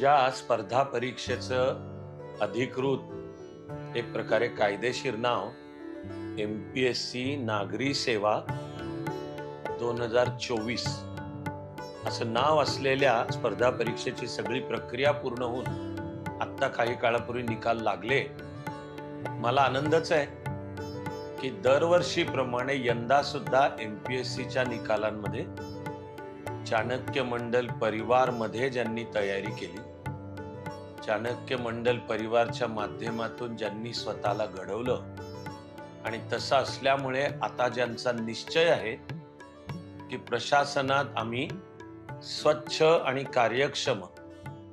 माझ्या स्पर्धा परीक्षेचं अधिकृत एक प्रकारे कायदेशीर नाव MPSC नागरी सेवा 2024 असं नाव असलेल्या स्पर्धा परीक्षेची सगळी प्रक्रिया पूर्ण होऊन आता काही काळापूर्वी निकाल लागले. मला आनंदच आहे की दरवर्षीप्रमाणे यंदा सुद्धा MPSCच्या निकालांमध्ये चाणक्य मंडल परिवार मध्ये ज्यांनी तयारी केली, चाणक्य मंडल परिवारच्या माध्यमातून ज्यांनी स्वतःला घडवलं आणि तसं असल्यामुळे आता ज्यांचा निश्चय आहे की प्रशासनात आम्ही स्वच्छ आणि कार्यक्षम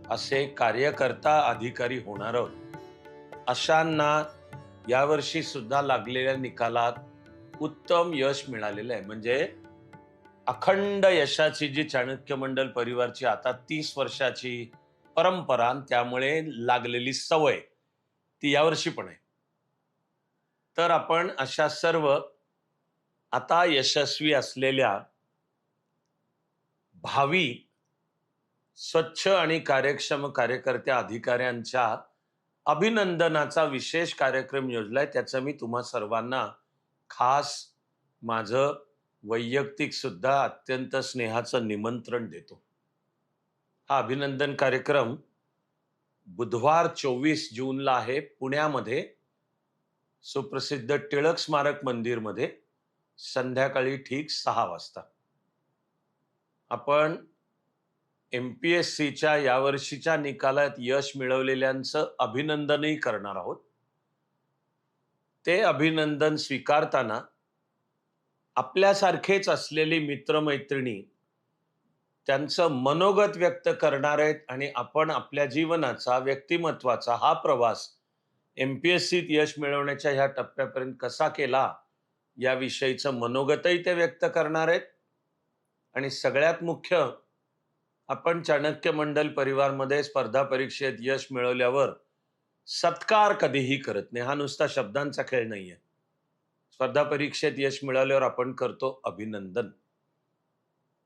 असे कार्यकर्ता अधिकारी होणार आहोत, अशांना यावर्षी सुद्धा लागलेल्या निकालात उत्तम यश मिळालेलं आहे. म्हणजे अखंड यशाची जी चाणक्य मंडल परिवारची आता 30 वर्षाची परंपरा आणि त्यामुळे लागलेली सवय ती यावर्षी पण आहे. तर आपण अशा सर्व आता यशस्वी असलेल्या भावी स्वच्छ आणि कार्यक्षम कार्यकर्त्या अधिकाऱ्यांच्या अभिनंदनाचा विशेष कार्यक्रम योजलाय. त्याचं मी तुम्हा सर्वांना खास माझं वैयक्तिक सुद्धा अत्यंत स्नेहाचं निमंत्रण देतो. हा अभिनंदन कार्यक्रम बुधवार 24 जूनला आहे पुण्यामध्ये सुप्रसिद्ध टिळक स्मारक मंदिरमध्ये संध्याकाळी ठीक 6 वाजता. आपण MPSCच्या यावर्षीच्या निकालात यश मिळवलेल्यांचं अभिनंदनही करणार आहोत. ते अभिनंदन स्वीकारताना आपल्यासारखेच असलेली मित्रमैत्रिणी त्यांचं मनोगत व्यक्त करणार आहेत आणि आपण आपल्या जीवनाचा व्यक्तिमत्वाचा हा प्रवास MPSCत यश मिळवण्याच्या ह्या टप्प्यापर्यंत कसा केला याविषयीचं मनोगतही ते व्यक्त करणार आहेत. आणि सगळ्यात मुख्य, आपण चाणक्य मंडल परिवारमध्ये स्पर्धा परीक्षेत यश मिळवल्यावर सत्कार कधीही करत नाही. हा नुसता शब्दांचा खेळ नाहीये. स्पर्धा परीक्षेत यश मिळाल्यावर आपण करतो अभिनंदन,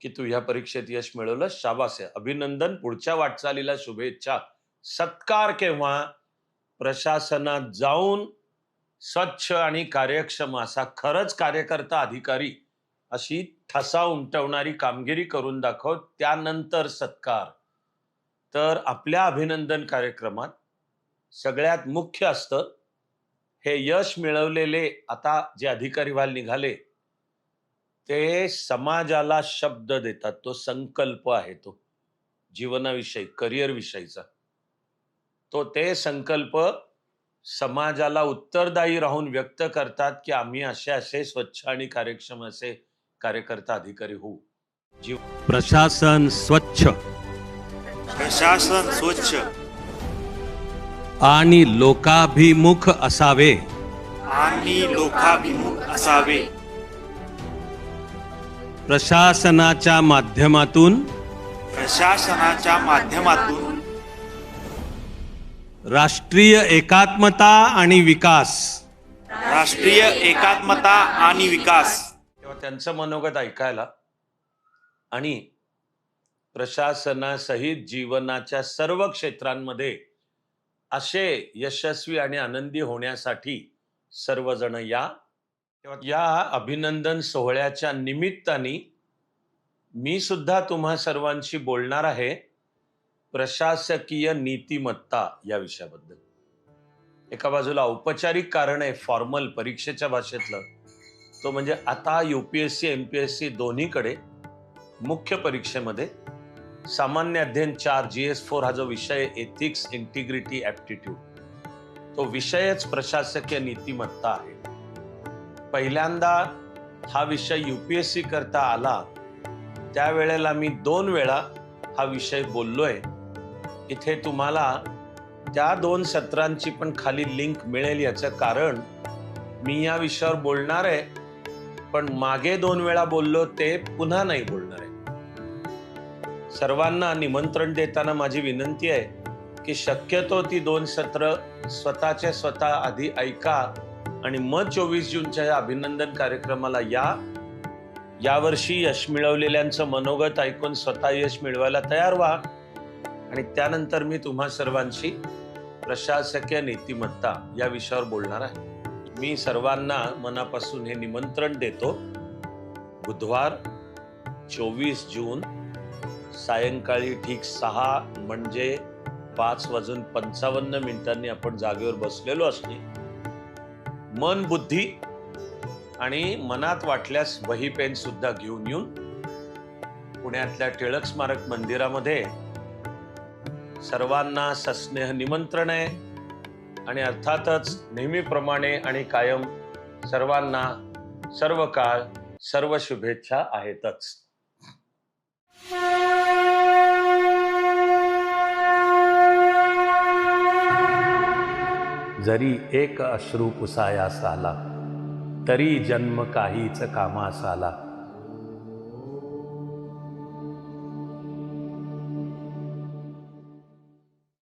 की तू ह्या परीक्षेत यश मिळवलं, शाबास आहे, अभिनंदन, पुढच्या वाटचालीला शुभेच्छा. सत्कार केव्हा? प्रशासनात जाऊन स्वच्छ आणि कार्यक्षम असा खरंच कार्यकर्ता अधिकारी अशी ठसा उमटवणारी कामगिरी करून दाखव, त्यानंतर सत्कार. तर आपल्या अभिनंदन कार्यक्रमात सगळ्यात मुख्य असतं हे यश मिळवलेले आता जे अधिकारी व्हायला निघाले ते समाजाला शब्द देतात. तो संकल्प आहे, तो जीवनाविषयी, करिअर विषयीचा. तो ते संकल्प समाजाला उत्तरदायी राहून व्यक्त करतात की आम्ही असे असे स्वच्छ आणि कार्यक्षम असे कार्यकर्ता अधिकारी होऊ. प्रशासन स्वच्छ, प्रशासन स्वच्छ आणि लोकाभिमुख असावे, आणि लोकाभिमुख असावे. प्रशासनाच्या माध्यमातून प्रशासनाच्या माध्यमातून राष्ट्रीय एकात्मता आणि विकास, राष्ट्रीय एकात्मता आणि विकास. तेव्हा त्यांचं मनोगत ऐकायला आणि प्रशासनासहित जीवनाच्या सर्व क्षेत्रांमध्ये असे यशस्वी आणि आनंदी होण्यासाठी सर्वजण या. या अभिनंदन सोहळ्याच्या निमित्ताने मी सुद्धा तुम्हा सर्वांशी बोलणार आहे प्रशासकीय नीतिमत्ता या विषयाबद्दल. एका बाजूला औपचारिक कारण आहे, फॉर्मल परीक्षेच्या भाषेतलं, तो म्हणजे आता UPSC MPSC दोन्हीकडे मुख्य परीक्षेमध्ये सामान्य अध्ययन 4 GS4 हा जो विषय, एथिक्स, इंटिग्रिटी, ऍप्टिट्यूड, तो विषयच प्रशासकीय नीतिमत्ता आहे. पहिल्यांदा हा विषय UPSC करता आला त्यावेळेला मी 2 वेळा हा विषय बोललोय. इथे तुम्हाला त्या 2 सत्रांची पण खाली लिंक मिळेल. याचं कारण मी या विषयावर बोलणार आहे, पण मागे 2 वेळा बोललो ते पुन्हा नाही बोलणार आहे. सर्वांना निमंत्रण देताना माझी विनंती आहे की शक्यतो ती 2 सत्र स्वतःच्या स्वतः आधी ऐका आणि मग 24 जूनच्या या अभिनंदन कार्यक्रमाला या. यावर्षी यश मिळवलेल्यांचं मनोगत ऐकून स्वतः यश मिळवायला तयार व्हा. आणि त्यानंतर मी तुम्हा सर्वांशी प्रशासकीय नीतिमत्ता या विषयावर बोलणार आहे. मी सर्वांना मनापासून हे निमंत्रण देतो. बुधवार 24 जून सायंकाळी ठीक 6 म्हणजे 5:55 आपण जागेवर बसलेलो असणे. मन, बुद्धी आणि मनात वाटल्यास वही पेन सुद्धा घेऊन येऊन पुण्यातल्या टिळक स्मारक मंदिरामध्ये सर्वांना सस्नेह निमंत्रण आहे. आणि अर्थातच नेहमीप्रमाणे आणि कायम सर्वांना सर्व काळ सर्व शुभेच्छा आहेतच. जरी एक अश्रू पुसायास आला, तरी जन्म काहीच कामास आला.